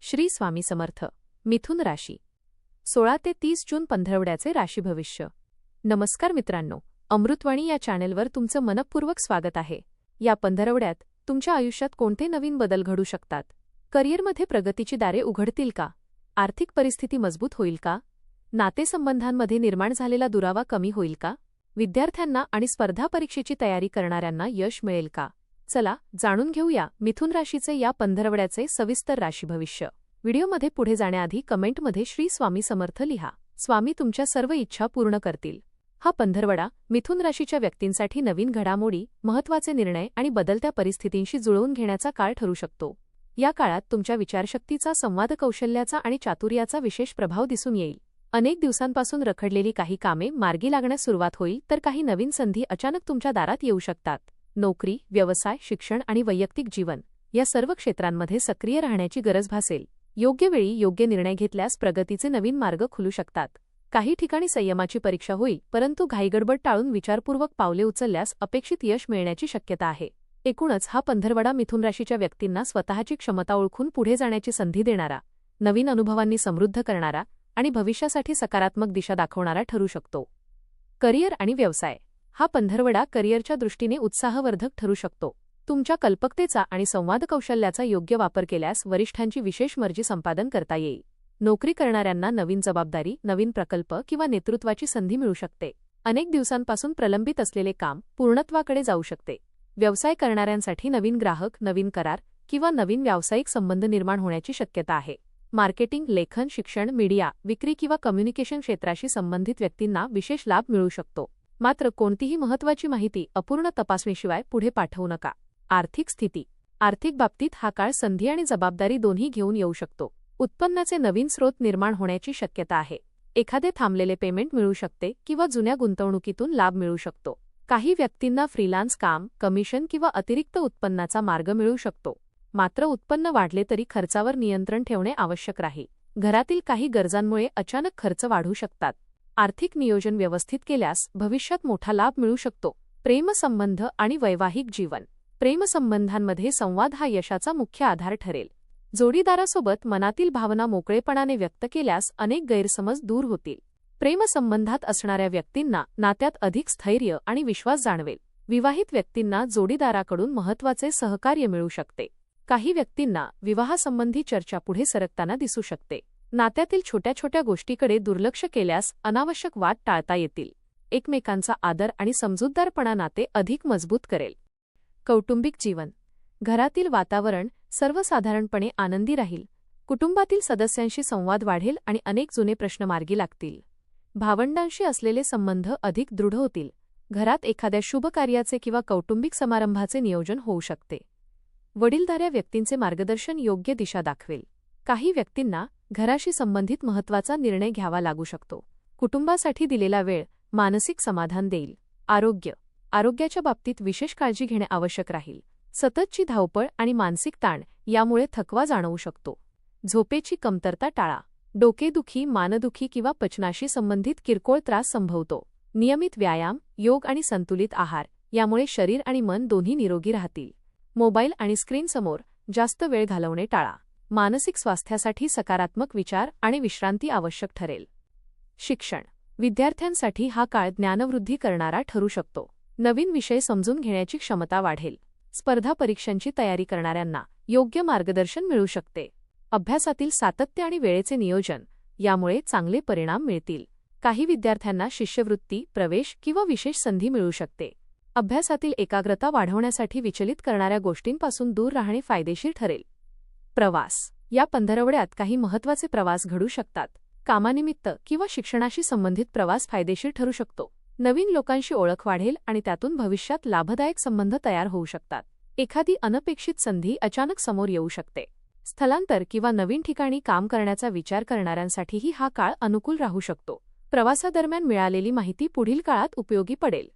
श्री स्वामी समर्थ. मिथुन राशी 16 ते 30 जून पंधरवड्याचे राशी भविष्य. नमस्कार मित्रांनो, अमृतवाणी या चॅनेलवर तुमचं मनपूर्वक स्वागत आहे. या पंधरवड्यात तुमच्या आयुष्यात कोणते नवीन बदल घडू शकतात? करिअरमध्ये प्रगतीची दारे उघडतील का? आर्थिक परिस्थिती मजबूत होईल का? नातेसंबंधांमध्ये निर्माण झालेला दुरावा कमी होईल का? विद्यार्थ्यांना आणि स्पर्धा परीक्षेची तयारी करणाऱ्यांना यश मिळेल का? चला जाणून घेऊया मिथुन राशीचे या पंधरवड्याचे सविस्तर राशी भविष्य. व्हिडिओमध्ये पुढे जाण्याआधी कमेंटमध्ये श्री स्वामी समर्थ लिहा. स्वामी तुमच्या सर्व इच्छा पूर्ण करतील. हा पंधरवडा मिथुन राशीच्या व्यक्तींसाठी नवीन घडामोडी, महत्त्वाचे निर्णय आणि बदलत्या परिस्थितींशी जुळवून घेण्याचा काळ ठरू शकतो. या काळात तुमच्या विचारशक्तीचा, संवाद कौशल्याचा आणि चातुर्याचा विशेष प्रभाव दिसून येईल. अनेक दिवसांपासून रखडलेली काही कामे मार्गी लागण्यास सुरुवात होईल, तर काही नवीन संधी अचानक तुमच्या दारात येऊ शकतात. नोकरी, व्यवसाय, शिक्षण आणि वैयक्तिक जीवन या सर्व क्षेत्रांमध्ये सक्रिय राहण्याची गरज भासेल. योग्य वेळी योग्य निर्णय घेतल्यास प्रगतीचे नवीन मार्ग खुलू शकतात. काही ठिकाणी संयमाची परीक्षा होईल, परंतु घाईगडबड टाळून विचारपूर्वक पावले उचलल्यास अपेक्षित यश मिळण्याची शक्यता आहे. एकूणच हा पंधरवडा मिथुन राशीच्या व्यक्तींना स्वतःची क्षमता ओळखून पुढे जाण्याची संधी देणारा, नवीन अनुभवांनी समृद्ध करणारा आणि भविष्यासाठी सकारात्मक दिशा दाखवणारा ठरू शकतो. करिअर आणि व्यवसाय. हा पंधरवडा करिअरच्या दृष्टीने उत्साहवर्धक ठरू शकतो. तुमच्या कल्पकतेचा आणि संवाद कौशल्याचा योग्य वापर केल्यास वरिष्ठांची विशेष मर्जी संपादन करता येईल. नोकरी करणाऱ्यांना नवीन जबाबदारी, नवीन प्रकल्प किंवा नेतृत्वाची संधी मिळू शकते. अनेक दिवसांपासून प्रलंबित असलेले काम पूर्णत्वाकडे जाऊ शकते. व्यवसाय करणाऱ्यांसाठी नवीन ग्राहक, नवीन करार किंवा नवीन व्यावसायिक संबंध निर्माण होण्याची शक्यता आहे. मार्केटिंग, लेखन, शिक्षण, मीडिया, विक्री किंवा कम्युनिकेशन क्षेत्राशी संबंधित व्यक्तींना विशेष लाभ मिळू शकतो. मात्र कोणतीही महत्त्वाची माहिती अपूर्ण तपासणीशिवाय पुढे पाठवू नका. आर्थिक स्थिती. आर्थिक बाबतीत हा काळ संधी आणि जबाबदारी दोन्ही घेऊन येऊ शकतो. उत्पन्नाचे नवीन स्रोत निर्माण होण्याची शक्यता आहे. एखादे थांबलेले पेमेंट मिळू शकते किंवा जुन्या गुंतवणुकीतून लाभ मिळू शकतो. काही व्यक्तींना फ्रीलान्स काम, कमिशन किंवा अतिरिक्त उत्पन्नाचा मार्ग मिळू शकतो. मात्र उत्पन्न वाढले तरी खर्चावर नियंत्रण ठेवणे आवश्यक राहील. घरातील काही गरजांमुळे अचानक खर्च वाढू शकतात. आर्थिक नियोजन व्यवस्थित केल्यास भविष्यात मोठा लाभ मिळू शकतो. प्रेमसंबंध आणि वैवाहिक जीवन. प्रेमसंबंधांमध्ये संवाद हा यशाचा मुख्य आधार ठरेल. जोडीदारासोबत मनातील भावना मोकळेपणाने व्यक्त केल्यास अनेक गैरसमज दूर होतील. प्रेमसंबंधात असणाऱ्या व्यक्तींना नात्यात अधिक स्थैर्य आणि विश्वास जाणवेल. विवाहित व्यक्तींना जोडीदाराकडून महत्त्वाचे सहकार्य मिळू शकते. काही व्यक्तींना विवाहासंबंधी चर्चा पुढे सरकताना दिसू शकते. नात्यातील छोट्या छोट्या गोष्टीकडे दुर्लक्ष केल्यास अनावश्यक वाद टाळता येतील. एकमेकांचा आदर आणि समजूतदारपणा नाते अधिक मजबूत करेल. कौटुंबिक जीवन. घरातील वातावरण सर्वसाधारणपणे आनंदी राहील. कुटुंबातील सदस्यांशी संवाद वाढेल आणि अनेक जुने प्रश्न मार्गी लागतील. भावंडांशी असलेले संबंध अधिक दृढ होतील. घरात एखाद्या शुभ कार्याचे किंवा कौटुंबिक समारंभाचे नियोजन होऊ शकते. वडीलधाऱ्या व्यक्तींचे मार्गदर्शन योग्य दिशा दाखवेल. काही व्यक्तींना घराशी संबंधित महत्त्वाचा निर्णय घ्यावा लागू शकतो. कुटुंबासाठी दिलेला वेळ मानसिक समाधान देईल. आरोग्य. आरोग्याच्या बाबतीत विशेष काळजी घेणे आवश्यक राहील. सततची धावपळ आणि मानसिक ताण यामुळे थकवा जाणवू शकतो. झोपेची कमतरता टाळा. डोकेदुखी, मानदुखी किंवा पचनाशी संबंधित किरकोळ त्रास संभवतो. नियमित व्यायाम, योग आणि संतुलित आहार यामुळे शरीर आणि मन दोन्ही निरोगी राहतील. मोबाईल आणि स्क्रीनसमोर जास्त वेळ घालवणे टाळा. मानसिक स्वास्थ्यासाठी सकारात्मक विचार आणि विश्रांती आवश्यक ठरेल. शिक्षण. विद्यार्थ्यांसाठी हा काळ ज्ञानवृद्धी करणारा ठरू शकतो. नवीन विषय समजून घेण्याची क्षमता वाढेल. स्पर्धा परीक्षांची तयारी करणाऱ्यांना योग्य मार्गदर्शन मिळू शकते. अभ्यासातील सातत्य आणि वेळेचे नियोजन यामुळे चांगले परिणाम मिळतील. काही विद्यार्थ्यांना शिष्यवृत्ती, प्रवेश किंवा विशेष संधी मिळू शकते. अभ्यासातील एकाग्रता वाढवण्यासाठी विचलित करणाऱ्या गोष्टींपासून दूर राहणे फायदेशीर ठरेल. प्रवास. या पंधरवड्यात काही महत्त्वाचे प्रवास घडू शकतात. कामानिमित्त किंवा शिक्षणाशी संबंधित प्रवास फायदेशीर ठरू शकतो. नवीन लोकांशी ओळख वाढेल आणि त्यातून भविष्यात लाभदायक संबंध तयार होऊ शकतात. एखादी अनपेक्षित संधी अचानक समोर येऊ शकते. स्थलांतर किंवा नवीन ठिकाणी काम करण्याचा विचार करणाऱ्यांसाठीही हा काळ अनुकूल राहू शकतो. प्रवासादरम्यान मिळालेली माहिती पुढील काळात उपयोगी पडेल.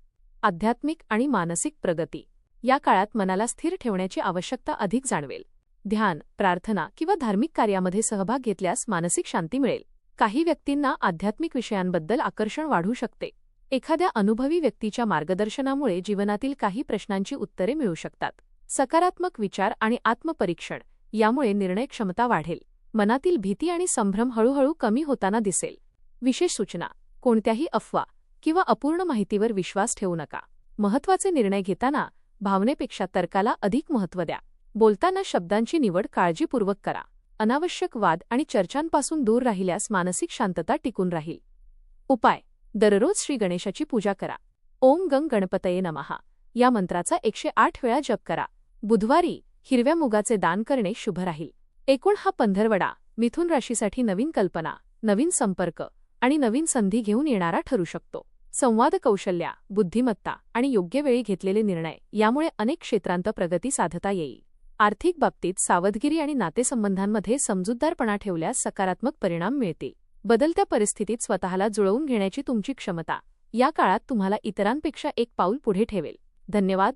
आध्यात्मिक आणि मानसिक प्रगती. या काळात मनाला स्थिर ठेवण्याची आवश्यकता अधिक जाणवेल. ध्यान, प्रार्थना किंवा धार्मिक कार्यामध्ये सहभाग घेतल्यास मानसिक शांती मिळेल. काही व्यक्तींना आध्यात्मिक विषयांबद्दल आकर्षण वाढू शकते. एखाद्या अनुभवी व्यक्तीच्या मार्गदर्शनामुळे जीवनातील काही प्रश्नांची उत्तरे मिळू शकतात. सकारात्मक विचार आणि आत्मपरीक्षण यामुळे निर्णय क्षमता वाढेल. मनातील भीती आणि संभ्रम हळूहळू कमी होताना दिसेल. विशेष सूचना: कोणत्याही अफवा किंवा अपूर्ण माहितीवर विश्वास ठेवू नका. महत्त्वाचे निर्णय घेताना भावनेपेक्षा तर्काला अधिक महत्त्व द्या. बोलताना शब्दांची निवड काळजीपूर्वक करा. अनावश्यक वाद आणि चर्चांपासून दूर राहिल्यास मानसिक शांतता टिकून राहील. उपाय: दररोज श्री गणेशाची पूजा करा. ओम गंग गणपतये नमः या मंत्राचा 108 वेळा जप करा. बुधवारी हिरव्या मुगाचे दान करणे शुभ राहील. एकूण हा पंधरवडा मिथुन राशीसाठी नवीन कल्पना, नवीन संपर्क आणि नवीन संधी घेऊन येणारा ठरू शकतो. संवाद कौशल्य, बुद्धिमत्ता आणि योग्य वेळी घेतलेले निर्णय यामुळे अनेक क्षेत्रांत प्रगती साधता येईल. आर्थिक बाबतीत सावधगिरी आणि नातेसंबंधांमध्ये समजूतदारपणा ठेवल्यास सकारात्मक परिणाम मिळतील. बदलत्या परिस्थितीत स्वतःला जुळवून घेण्याची तुमची क्षमता या काळात तुम्हाला इतरांपेक्षा एक पाऊल पुढे ठेवेल. धन्यवाद.